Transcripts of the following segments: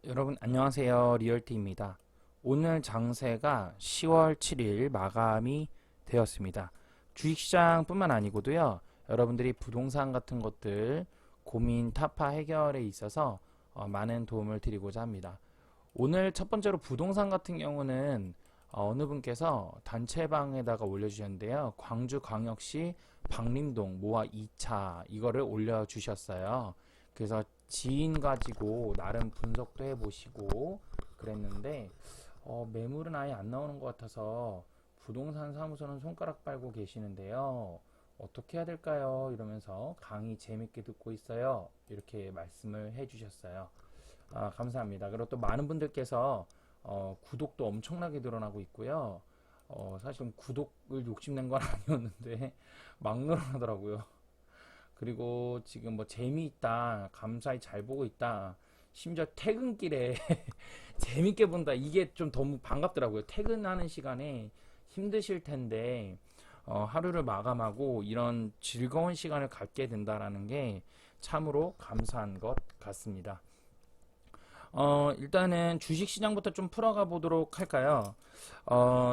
여러분 안녕하세요. 리얼티입니다. 오늘 장세가 10월 7일 마감이 되었습니다. 주식시장뿐만 아니고도요. 여러분들이 부동산 같은 것들 고민 타파 해결에 있어서 많은 도움을 드리고자 합니다. 오늘 첫 번째로 부동산 같은 경우는 어느 분께서 단체방에다가 올려주셨는데요. 광주광역시 박림동 모아 2차 이거를 올려주셨어요. 그래서 지인 가지고 나름 분석도 해보시고 그랬는데 매물은 아예 안 나오는 것 같아서 부동산 사무소는 손가락 빨고 계시는데요. 어떻게 해야 될까요? 이러면서 강의 재밌게 듣고 있어요. 이렇게 말씀을 해주셨어요. 감사합니다. 그리고 또 많은 분들께서 구독도 엄청나게 늘어나고 있고요. 사실 구독을 욕심낸 건 아니었는데 막 늘어나더라고요. 그리고 지금 뭐 재미있다, 감사히 잘 보고 있다, 심지어 퇴근길에 재밌게 본다. 이게 좀 너무 반갑더라고요. 퇴근하는 시간에 힘드실 텐데 하루를 마감하고 이런 즐거운 시간을 갖게 된다라는 게 참으로 감사한 것 같습니다. 일단은 주식시장부터 좀 풀어가 보도록 할까요?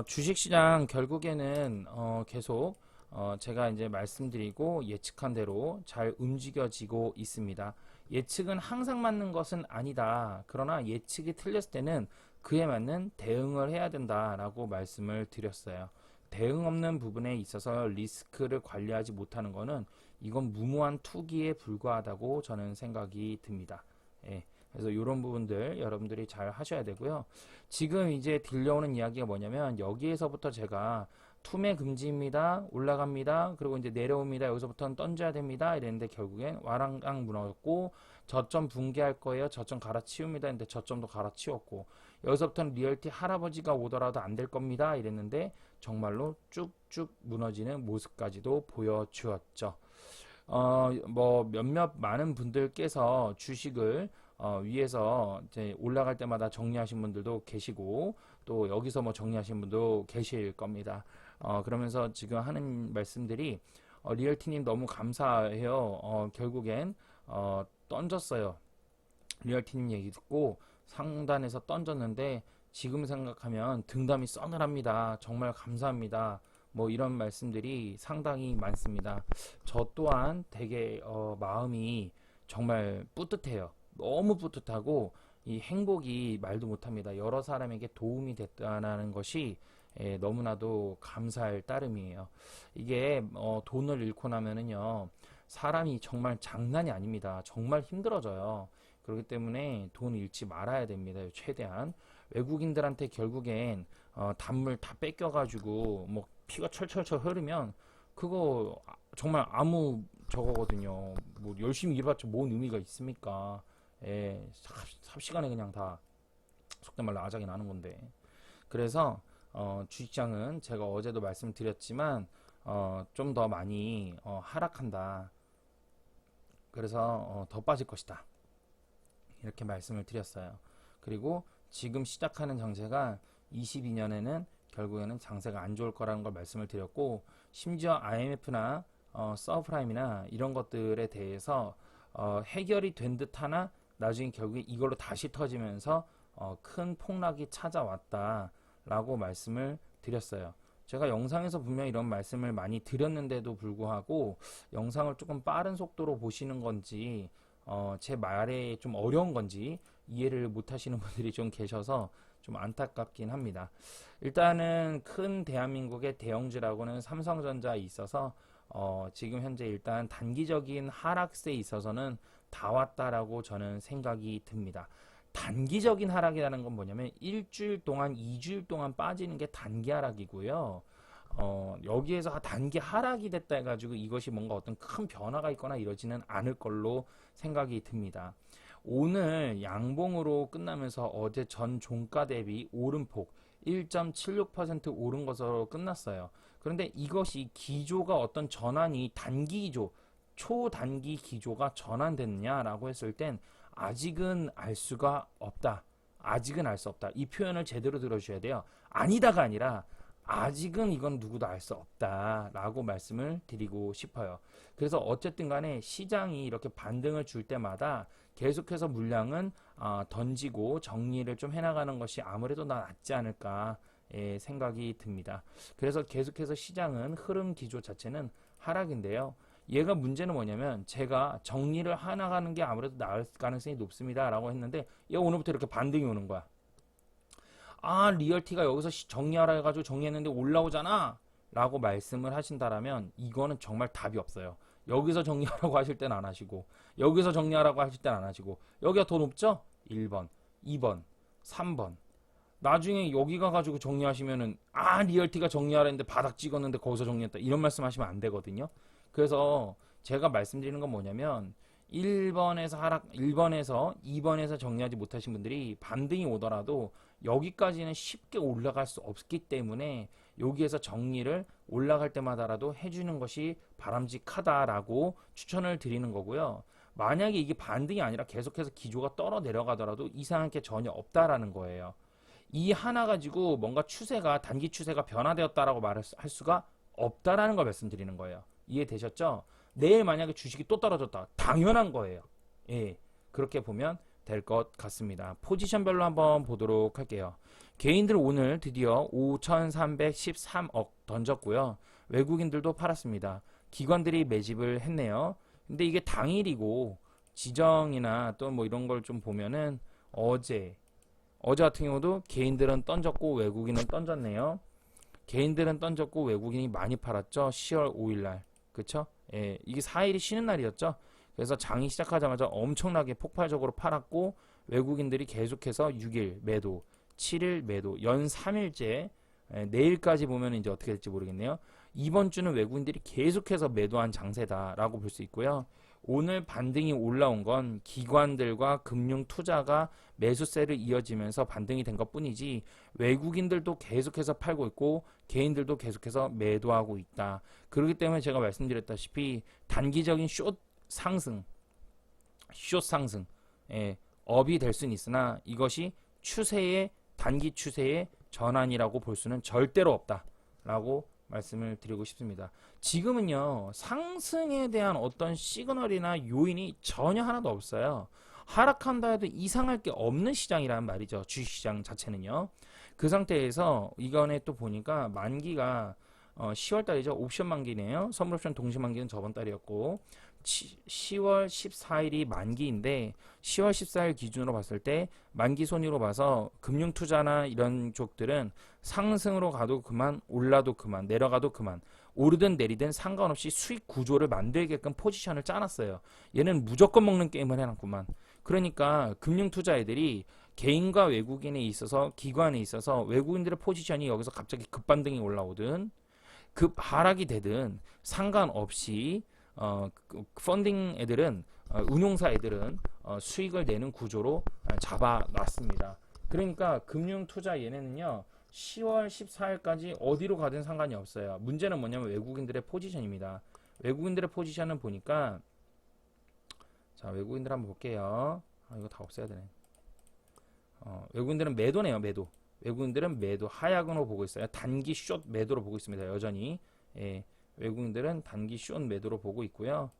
주식시장 결국에는 계속 제가 이제 말씀드리고 예측한 대로 잘 움직여지고 있습니다. 예측은 항상 맞는 것은 아니다. 그러나 예측이 틀렸을 때는 그에 맞는 대응을 해야 된다라고 말씀을 드렸어요. 대응 없는 부분에 있어서 리스크를 관리하지 못하는 것은 이건 무모한 투기에 불과하다고 저는 생각이 듭니다. 예. 그래서 이런 부분들 여러분들이 잘 하셔야 되고요. 지금 이제 들려오는 이야기가 뭐냐면 여기에서부터 제가 투매 금지입니다. 올라갑니다. 그리고 이제 내려옵니다. 여기서부터는 던져야 됩니다. 이랬는데 결국엔 와랑강 무너졌고 저점 붕괴할 거예요. 저점 갈아치웁니다. 근데 저점도 갈아치웠고 여기서부터는 리얼티 할아버지가 오더라도 안 될 겁니다. 이랬는데 정말로 쭉쭉 무너지는 모습까지도 보여주었죠. 뭐 몇몇 많은 분들께서 주식을 위에서 이제 올라갈 때마다 정리하신 분들도 계시고 또 여기서 뭐 정리하신 분도 계실 겁니다. 그러면서 지금 하는 말씀들이 리얼티님 너무 감사해요. 결국엔 던졌어요. 리얼티님 얘기 듣고 상단에서 던졌는데 지금 생각하면 등담이 서늘합니다. 정말 감사합니다. 뭐 이런 말씀들이 상당히 많습니다. 저 또한 되게 마음이 정말 뿌듯해요. 너무 뿌듯하고 이 행복이 말도 못합니다. 여러 사람에게 도움이 됐다는 것이 너무나도 감사할 따름이에요. 이게 돈을 잃고 나면은요 사람이 정말 장난이 아닙니다. 정말 힘들어져요. 그렇기 때문에 돈 잃지 말아야 됩니다. 최대한 외국인들한테 결국엔 단물 다 뺏겨가지고 뭐 피가 철철철 흐르면 그거 정말 아무 저거거든요. 뭐 열심히 일해봤자 뭔 의미가 있습니까? 삽시간에 그냥 다 속된 말로 아작이 나는 건데. 그래서 주식장은 제가 어제도 말씀드렸지만 좀 더 많이 하락한다. 그래서 더 빠질 것이다. 이렇게 말씀을 드렸어요. 그리고 지금 시작하는 장세가 22년에는 결국에는 장세가 안 좋을 거라는 걸 말씀을 드렸고 심지어 IMF나 서브프라임이나 이런 것들에 대해서 해결이 된 듯 하나 나중에 결국에 이걸로 다시 터지면서 큰 폭락이 찾아왔다라고 말씀을 드렸어요. 제가 영상에서 분명히 이런 말씀을 많이 드렸는데도 불구하고 영상을 조금 빠른 속도로 보시는 건지 제 말에 좀 어려운 건지 이해를 못 하시는 분들이 좀 계셔서 좀 안타깝긴 합니다. 일단은 큰 대한민국의 대형주라고는 삼성전자에 있어서 지금 현재 일단 단기적인 하락세에 있어서는 다 왔다라고 저는 생각이 듭니다. 단기적인 하락이라는 건 뭐냐면 일주일 동안, 2주일 동안 빠지는 게 단기 하락이고요. 여기에서 단기 하락이 됐다 해가지고 이것이 뭔가 어떤 큰 변화가 있거나 이러지는 않을 걸로 생각이 듭니다. 오늘 양봉으로 끝나면서 어제 전 종가 대비 오름폭 1.76% 오른 것으로 끝났어요. 그런데 이것이 기조가 어떤 전환이 단기 기조, 초단기 기조가 전환됐냐라고 했을 땐 아직은 알 수가 없다. 아직은 알 수 없다. 이 표현을 제대로 들어주셔야 돼요. 아니다가 아니라 아직은 이건 누구도 알 수 없다라고 말씀을 드리고 싶어요. 그래서 어쨌든 간에 시장이 이렇게 반등을 줄 때마다 계속해서 물량은 던지고 정리를 좀 해나가는 것이 아무래도 낫지 않을까 생각이 듭니다. 그래서 계속해서 시장은 흐름 기조 자체는 하락인데요. 얘가 문제는 뭐냐면 제가 정리를 해나가는 게 아무래도 나을 가능성이 높습니다 라고 했는데 얘 오늘부터 이렇게 반등이 오는 거야. 리얼티가 여기서 정리하라 해가지고 정리했는데 올라오잖아 라고 말씀을 하신다라면 이거는 정말 답이 없어요. 여기서 정리하라고 하실 땐 안 하시고 여기서 정리하라고 하실 땐 안 하시고 여기가 더 높죠? 1번, 2번, 3번 나중에 여기 가가지고 정리하시면은 리얼티가 정리하라 했는데 바닥 찍었는데 거기서 정리했다 이런 말씀 하시면 안 되거든요. 그래서 제가 말씀드리는 건 뭐냐면 1번에서 2번에서 정리하지 못하신 분들이 반등이 오더라도 여기까지는 쉽게 올라갈 수 없기 때문에 여기에서 정리를 올라갈 때마다라도 해주는 것이 바람직하다라고 추천을 드리는 거고요. 만약에 이게 반등이 아니라 계속해서 기조가 떨어 내려가더라도 이상한 게 전혀 없다라는 거예요. 이 하나 가지고 뭔가 추세가 단기 추세가 변화되었다라고 말할 수가 없다라는 걸 말씀드리는 거예요. 이해되셨죠? 내일 만약에 주식이 또 떨어졌다. 당연한 거예요. 예. 그렇게 보면 될 것 같습니다. 포지션별로 한번 보도록 할게요. 개인들 오늘 드디어 5,313억 던졌고요. 외국인들도 팔았습니다. 기관들이 매집을 했네요. 근데 이게 당일이고 지정이나 또 뭐 이런 걸 좀 보면은 어제 같은 경우도 개인들은 던졌고 외국인은 던졌네요. 개인들은 던졌고 외국인이 많이 팔았죠. 10월 5일날. 그쵸? 예, 이게 4일이 쉬는 날이었죠. 그래서 장이 시작하자마자 엄청나게 폭발적으로 팔았고 외국인들이 계속해서 6일 매도, 7일 매도, 연 3일째 내일까지 보면 이제 어떻게 될지 모르겠네요. 이번 주는 외국인들이 계속해서 매도한 장세다라고 볼 수 있고요. 오늘 반등이 올라온 건 기관들과 금융 투자가 매수세를 이어지면서 반등이 된 것뿐이지 외국인들도 계속해서 팔고 있고 개인들도 계속해서 매도하고 있다. 그렇기 때문에 제가 말씀드렸다시피 단기적인 숏 상승, 업이 될 수는 있으나 이것이 단기 추세의 전환이라고 볼 수는 절대로 없다라고 말씀을 드리고 싶습니다. 지금은요, 상승에 대한 어떤 시그널이나 요인이 전혀 하나도 없어요. 하락한다 해도 이상할 게 없는 시장이란 말이죠. 주식시장 자체는요. 그 상태에서 이번에 또 보니까 만기가 10월 달이죠. 옵션 만기네요. 선물옵션 동시 만기는 저번 달이었고 10월 14일이 만기인데 10월 14일 기준으로 봤을 때 만기 손익으로 봐서 금융투자나 이런 쪽들은 상승으로 가도 그만, 올라도 그만, 내려가도 그만, 오르든 내리든 상관없이 수익 구조를 만들게끔 포지션을 짜놨어요. 얘는 무조건 먹는 게임을 해놨구만. 그러니까 금융투자 애들이 개인과 외국인에 있어서 기관에 있어서 외국인들의 포지션이 여기서 갑자기 급반등이 올라오든 급 하락이 되든 상관없이 펀딩 애들은 운용사 애들은 수익을 내는 구조로 잡아놨습니다. 그러니까 금융투자 얘네는요 10월 14일까지 어디로 가든 상관이 없어요. 문제는 뭐냐면 외국인들의 포지션입니다. 외국인들의 포지션은 보니까 자 외국인들 한번 볼게요. 이거 다 없애야 되네. 외국인들은 매도네요. 매도. 외국인들은 매도 하약으로 보고 있어요. 단기 숏 매도로 보고 있습니다. 여전히 외국인들은 단기 숏 매도로 보고 있고요.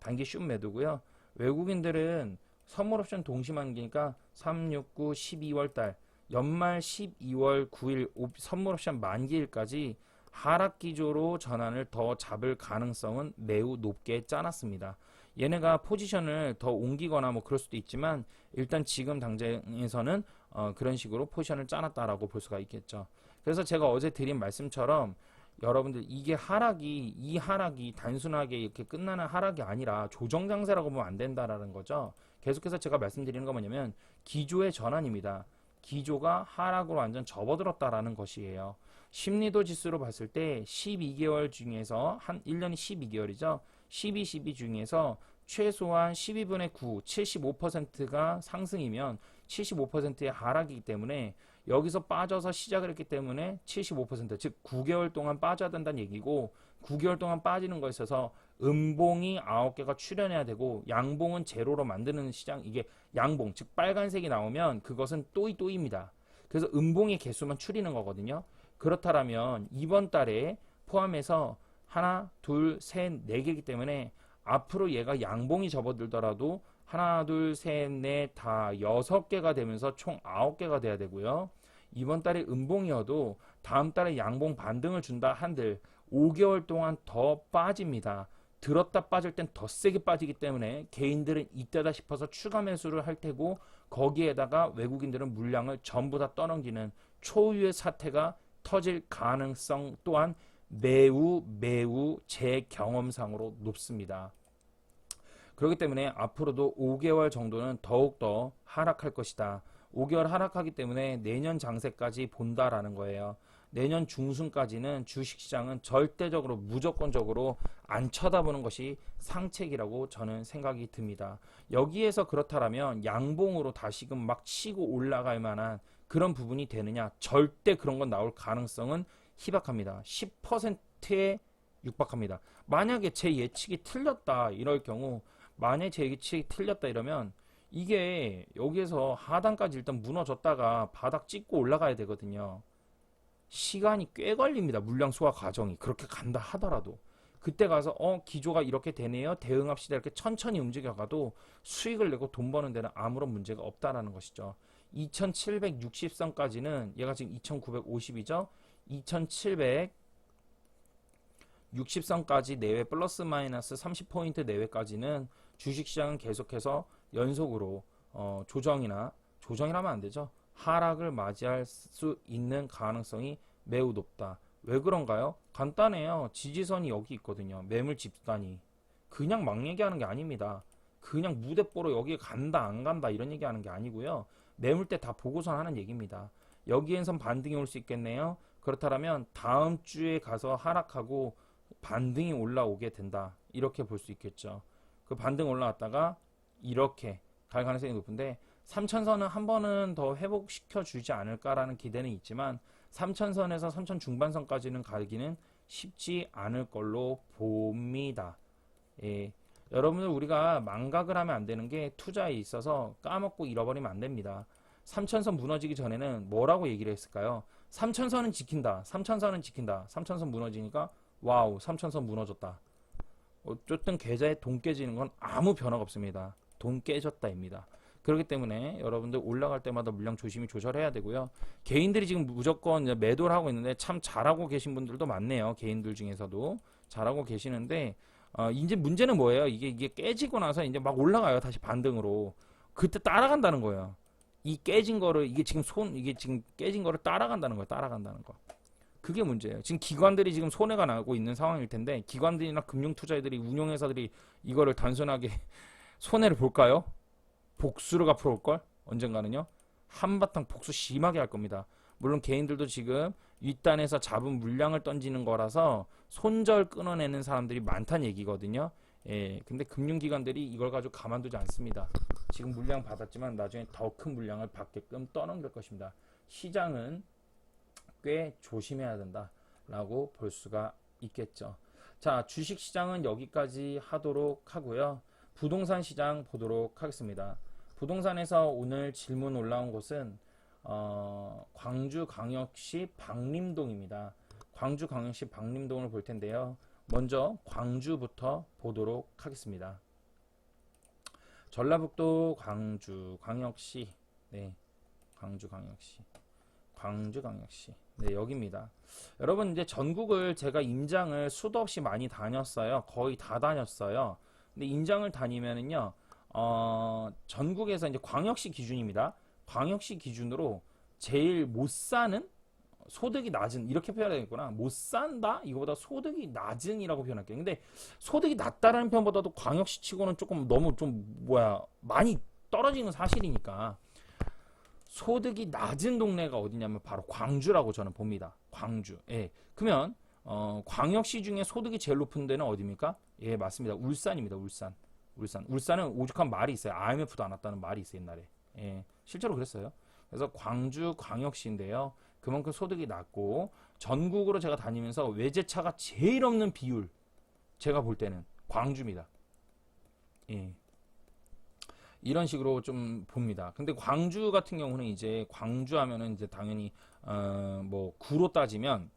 단기 숏 매도고요. 외국인들은 선물옵션 동시만기니까 3, 6, 9, 12월 달 연말 12월 9일 선물옵션 만기일까지 하락 기조로 전환을 더 잡을 가능성은 매우 높게 짜놨습니다. 얘네가 포지션을 더 옮기거나 뭐 그럴 수도 있지만 일단 지금 당장에서는 그런 식으로 포지션을 짜놨다라고 볼 수가 있겠죠. 그래서 제가 어제 드린 말씀처럼 여러분들 이 하락이 단순하게 이렇게 끝나는 하락이 아니라 조정 장세라고 보면 안 된다라는 거죠. 계속해서 제가 말씀드리는 건 뭐냐면 기조의 전환입니다. 기조가 하락으로 완전 접어들었다라는 것이에요. 심리도 지수로 봤을 때 12개월 중에서 한 1년이 12개월이죠. 12 중에서 최소한 12분의 9, 75%가 상승이면 75%의 하락이기 때문에 여기서 빠져서 시작을 했기 때문에 75%, 즉 9개월 동안 빠져야 된다는 얘기고 9개월 동안 빠지는 거에 있어서 음봉이 9개가 출현해야 되고 양봉은 제로로 만드는 시장, 이게 양봉, 즉 빨간색이 나오면 그것은 또이또이입니다. 그래서 음봉의 개수만 추리는 거거든요. 그렇다면 이번 달에 포함해서 하나, 둘, 셋, 네 개이기 때문에 앞으로 얘가 양봉이 접어들더라도 하나, 둘, 셋, 넷, 다 6개가 되면서 총 9개가 돼야 되고요. 이번 달에 음봉이어도 다음 달에 양봉 반등을 준다 한들 5개월 동안 더 빠집니다. 들었다 빠질 땐 더 세게 빠지기 때문에 개인들은 이때다 싶어서 추가 매수를 할 테고 거기에다가 외국인들은 물량을 전부 다 떠넘기는 초유의 사태가 터질 가능성 또한 매우 제 경험상으로 높습니다. 그렇기 때문에 앞으로도 5개월 정도는 더욱더 하락할 것이다. 5개월 하락하기 때문에 내년 장세까지 본다라는 거예요. 내년 중순까지는 주식시장은 절대적으로 무조건적으로 안 쳐다보는 것이 상책이라고 저는 생각이 듭니다. 여기에서 그렇다면 양봉으로 다시금 막 치고 올라갈 만한 그런 부분이 되느냐? 절대 그런 건 나올 가능성은 희박합니다. 10%에 육박합니다. 만약에 제 예측이 틀렸다 이럴 경우 만약에 제 예측이 틀렸다 이러면 이게 여기에서 하단까지 일단 무너졌다가 바닥 찍고 올라가야 되거든요. 시간이 꽤 걸립니다. 물량 소화 과정이 그렇게 간다 하더라도 그때 가서 기조가 이렇게 되네요. 대응합시다 이렇게 천천히 움직여가도 수익을 내고 돈 버는 데는 아무런 문제가 없다라는 것이죠. 2760선까지는 얘가 지금 2950이죠. 2760선까지 내외 플러스 마이너스 30포인트 내외까지는 주식시장은 계속해서 연속으로 조정이라면 안 되죠. 하락을 맞이할 수 있는 가능성이 매우 높다. 왜 그런가요? 간단해요. 지지선이 여기 있거든요. 매물 집단이. 그냥 막 얘기하는 게 아닙니다. 그냥 무대뽀로 여기에 간다 안 간다 이런 얘기하는 게 아니고요. 매물대 다 보고선 하는 얘기입니다. 여기에선 반등이 올 수 있겠네요. 그렇다면 다음 주에 가서 하락하고 반등이 올라오게 된다. 이렇게 볼 수 있겠죠. 그 반등 올라왔다가 이렇게 갈 가능성이 높은데 3000선은 한 번은 더 회복시켜 주지 않을까라는 기대는 있지만 3000선에서 3000 중반선까지는 가기는 쉽지 않을 걸로 봅니다. 예. 여러분들 우리가 망각을 하면 안 되는 게 투자에 있어서 까먹고 잃어버리면 안 됩니다. 3000선 무너지기 전에는 뭐라고 얘기를 했을까요? 3000선은 지킨다. 3000선은 지킨다. 3000선 무너지니까 와우 3000선 무너졌다. 어쨌든 계좌에 돈 깨지는 건 아무 변화가 없습니다. 돈 깨졌다입니다. 그렇기 때문에 여러분들 올라갈 때마다 물량 조심히 조절해야 되고요. 개인들이 지금 무조건 매도를 하고 있는데 참 잘하고 계신 분들도 많네요. 개인들 중에서도 잘하고 계시는데 이제 문제는 뭐예요? 이게 깨지고 나서 이제 막 올라가요. 다시 반등으로. 그때 따라간다는 거예요. 이 깨진 거를 이게 지금 깨진 거를 따라간다는 거예요. 따라간다는 거. 그게 문제예요. 지금 기관들이 지금 손해가 나고 있는 상황일 텐데 기관들이나 금융투자자들이 운용회사들이 이거를 단순하게 손해를 볼까요? 복수를 앞으로 올걸? 언젠가는요. 한바탕 복수 심하게 할 겁니다. 물론 개인들도 지금 윗단에서 잡은 물량을 던지는 거라서 손절 끊어내는 사람들이 많다는 얘기거든요. 예, 근데 금융기관들이 이걸 가지고 가만두지 않습니다. 지금 물량 받았지만 나중에 더 큰 물량을 받게끔 떠넘길 것입니다. 시장은 꽤 조심해야 된다라고 볼 수가 있겠죠. 자, 주식시장은 여기까지 하도록 하고요. 부동산 시장 보도록 하겠습니다. 부동산에서 오늘 질문 올라온 곳은 광주광역시 박림동입니다. 광주광역시 박림동을 볼 텐데요. 먼저 광주부터 보도록 하겠습니다. 전라북도 광주광역시, 네, 광주광역시, 네, 여기입니다. 여러분 이제 전국을 제가 임장을 수도 없이 많이 다녔어요. 거의 다 다녔어요. 근데 임장을 다니면은요, 전국에서 이제 광역시 기준입니다. 광역시 기준으로 제일 못 사는 소득이 낮은 이렇게 표현하겠구나. 못 산다 이거보다 소득이 낮은이라고 표현할게요. 근데 소득이 낮다라는 표현보다도 광역시 치고는 조금 너무 좀 많이 떨어지는 사실이니까 소득이 낮은 동네가 어디냐면 바로 광주라고 저는 봅니다. 광주. 예. 그러면 광역시 중에 소득이 제일 높은 데는 어디입니까? 예, 맞습니다. 울산입니다. 울산은 오죽한 말이 있어요. IMF도 안 왔다는 말이 있어요, 옛날에. 예, 실제로 그랬어요. 그래서 광주 광역시인데요. 그만큼 소득이 낮고 전국으로 제가 다니면서 외제차가 제일 없는 비율 제가 볼 때는 광주입니다. 예. 이런 식으로 좀 봅니다. 근데 광주 같은 경우는 이제 광주 하면은 이제 당연히 뭐 구로 따지면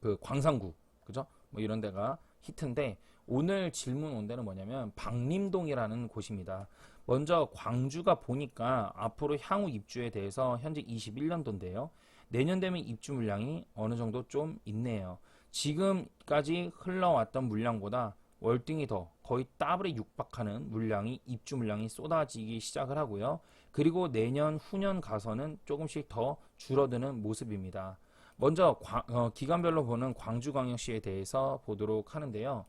그 광산구, 그죠? 뭐 이런 데가 히트인데, 오늘 질문 온 데는 뭐냐면 박림동이라는 곳입니다. 먼저 광주가 보니까 앞으로 향후 입주에 대해서 현재 21년도인데요. 내년 되면 입주 물량이 어느 정도 좀 있네요. 지금까지 흘러왔던 물량보다 월등히 더 거의 더블에 육박하는 물량이, 입주 물량이 쏟아지기 시작을 하고요. 그리고 내년 후년 가서는 조금씩 더 줄어드는 모습입니다. 먼저 기간별로 보는 광주광역시에 대해서 보도록 하는데요.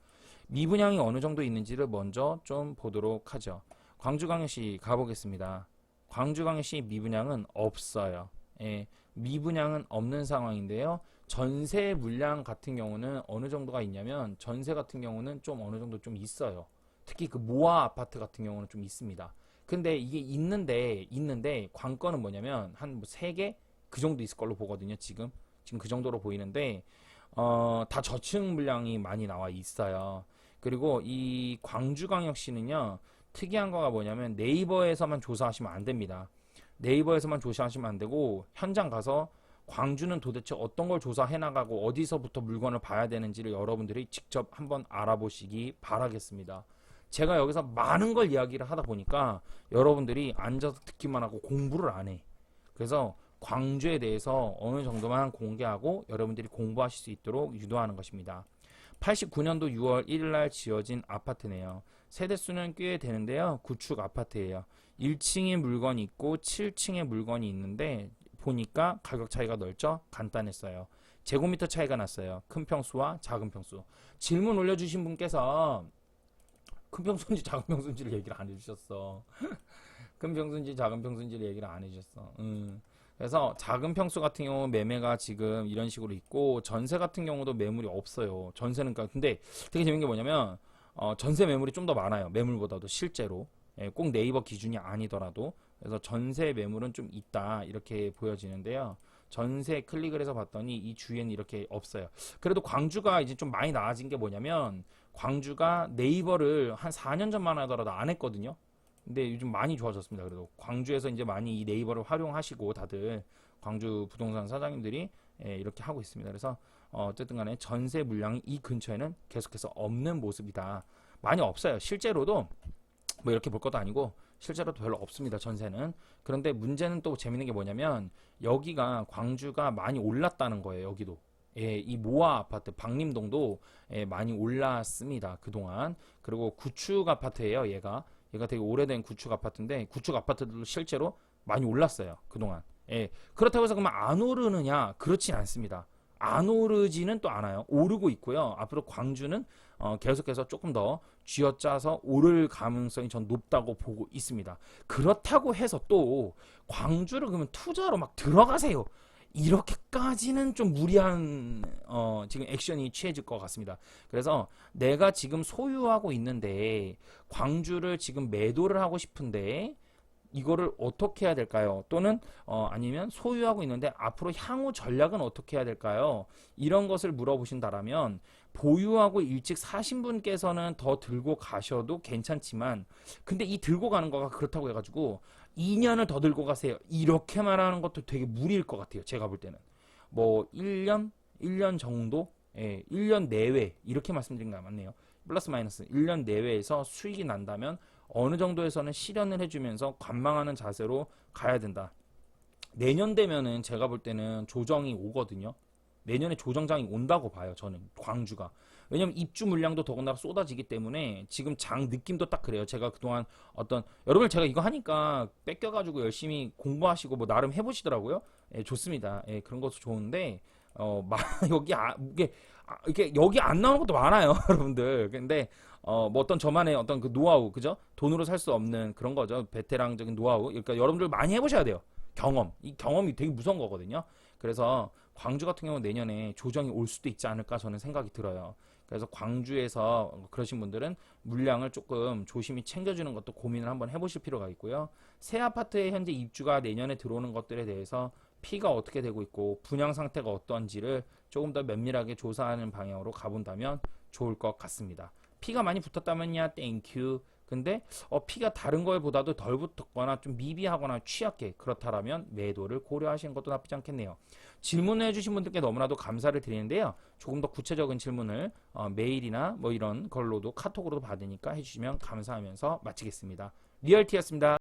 미분양이 어느 정도 있는지를 먼저 좀 보도록 하죠. 광주광역시 가보겠습니다. 광주광역시 미분양은 없어요. 예, 미분양은 없는 상황인데요. 전세 물량 같은 경우는 어느 정도가 있냐면, 전세 같은 경우는 좀 어느 정도 좀 있어요. 특히 그 모아 아파트 같은 경우는 좀 있습니다. 근데 이게 있는데 관건은 뭐냐면 한 3개 그 정도 있을 걸로 보거든요. 지금 그 정도로 보이는데, 다 저층 물량이 많이 나와 있어요. 그리고 이 광주광역시는요, 특이한 거가 뭐냐면 네이버에서만 조사하시면 안 됩니다. 네이버에서만 조사하시면 안 되고, 현장 가서 광주는 도대체 어떤 걸 조사해 나가고 어디서부터 물건을 봐야 되는지를 여러분들이 직접 한번 알아보시기 바라겠습니다. 제가 여기서 많은 걸 이야기를 하다 보니까 여러분들이 앉아서 듣기만 하고 공부를 안 해. 그래서 광주에 대해서 어느 정도만 공개하고 여러분들이 공부하실 수 있도록 유도하는 것입니다. 89년도 6월 1일 날 지어진 아파트네요. 세대수는 꽤 되는데요. 구축 아파트예요. 1층에 물건이 있고 7층에 물건이 있는데, 보니까 가격 차이가 넓죠? 간단했어요. 제곱미터 차이가 났어요. 큰 평수와 작은 평수. 질문 올려주신 분께서 큰 평수인지 작은 평수인지를 얘기를 안 해주셨어. 큰 평수인지 작은 평수인지를 얘기를 안 해주셨어. 그래서 작은 평수 같은 경우 매매가 지금 이런 식으로 있고, 전세 같은 경우도 매물이 없어요. 전세는 근데 되게 재밌는 게 뭐냐면, 전세 매물이 좀 더 많아요. 매물보다도 실제로. 예, 꼭 네이버 기준이 아니더라도. 그래서 전세 매물은 좀 있다, 이렇게 보여지는데요. 전세 클릭을 해서 봤더니 이 주위에는 이렇게 없어요. 그래도 광주가 이제 좀 많이 나아진 게 뭐냐면, 광주가 네이버를 한 4년 전만 하더라도 안 했거든요. 근데 요즘 많이 좋아졌습니다. 그래도 광주에서 이제 많이 이 네이버를 활용하시고, 다들 광주 부동산 사장님들이 이렇게 하고 있습니다. 그래서 어쨌든 간에 전세 물량이 이 근처에는 계속해서 없는 모습이다. 많이 없어요. 실제로도 뭐 이렇게 볼 것도 아니고 실제로도 별로 없습니다. 전세는. 그런데 문제는 또 재밌는 게 뭐냐면, 여기가 광주가 많이 올랐다는 거예요. 여기도. 예, 이 모아 아파트 박림동도 많이 올랐습니다. 그동안. 그리고 구축 아파트예요. 얘가 되게 오래된 구축 아파트인데, 구축 아파트들도 실제로 많이 올랐어요. 그동안. 예. 그렇다고 해서 그러면 안 오르느냐? 그렇지 않습니다. 안 오르지는 또 않아요. 오르고 있고요. 앞으로 광주는 계속해서 조금 더 쥐어짜서 오를 가능성이 전 높다고 보고 있습니다. 그렇다고 해서 또 광주를 그러면 투자로 막 들어가세요, 이렇게까지는 좀 무리한 지금 액션이 취해질 것 같습니다. 그래서 내가 지금 소유하고 있는데 광주를 지금 매도를 하고 싶은데 이거를 어떻게 해야 될까요? 또는 아니면 소유하고 있는데 앞으로 향후 전략은 어떻게 해야 될까요? 이런 것을 물어보신다라면, 보유하고 일찍 사신 분께서는 더 들고 가셔도 괜찮지만, 근데 이 들고 가는 거가 그렇다고 해가지고 2년을 더 들고 가세요, 이렇게 말하는 것도 되게 무리일 것 같아요. 제가 볼 때는 뭐 1년 정도, 1년 내외, 이렇게 말씀드린 거 맞네요. 플러스 마이너스 1년 내외에서 수익이 난다면 어느 정도에서는 실현을 해주면서 관망하는 자세로 가야 된다. 내년 되면은 제가 볼 때는 조정이 오거든요. 내년에 조정장이 온다고 봐요. 저는 광주가. 왜냐면 입주 물량도 더군다나 쏟아지기 때문에 지금 장 느낌도 딱 그래요. 제가 그동안 여러분, 제가 이거 하니까 뺏겨가지고 열심히 공부하시고 뭐 나름 해보시더라고요. 예, 좋습니다. 예, 그런 것도 좋은데 이게 여기 안 나오는 것도 많아요. 여러분들. 근데 뭐 어떤 저만의 어떤 그 노하우, 그죠? 돈으로 살 수 없는 그런 거죠. 베테랑적인 노하우. 그러니까 여러분들 많이 해보셔야 돼요. 이 경험이 되게 무서운 거거든요. 그래서 광주 같은 경우 내년에 조정이 올 수도 있지 않을까 저는 생각이 들어요. 그래서 광주에서 그러신 분들은 물량을 조금 조심히 챙겨주는 것도 고민을 한번 해보실 필요가 있고요. 새 아파트에 현재 입주가 내년에 들어오는 것들에 대해서 피가 어떻게 되고 있고 분양 상태가 어떤지를 조금 더 면밀하게 조사하는 방향으로 가본다면 좋을 것 같습니다. 피가 많이 붙었다면야 땡큐, 근데 P가 다른 거보다도 덜 붙었거나 좀 미비하거나 취약해. 그렇다면 매도를 고려하시는 것도 나쁘지 않겠네요. 질문을 해주신 분들께 너무나도 감사를 드리는데요. 조금 더 구체적인 질문을 메일이나 뭐 이런 걸로도 카톡으로도 받으니까 해주시면 감사하면서 마치겠습니다. 리얼티였습니다.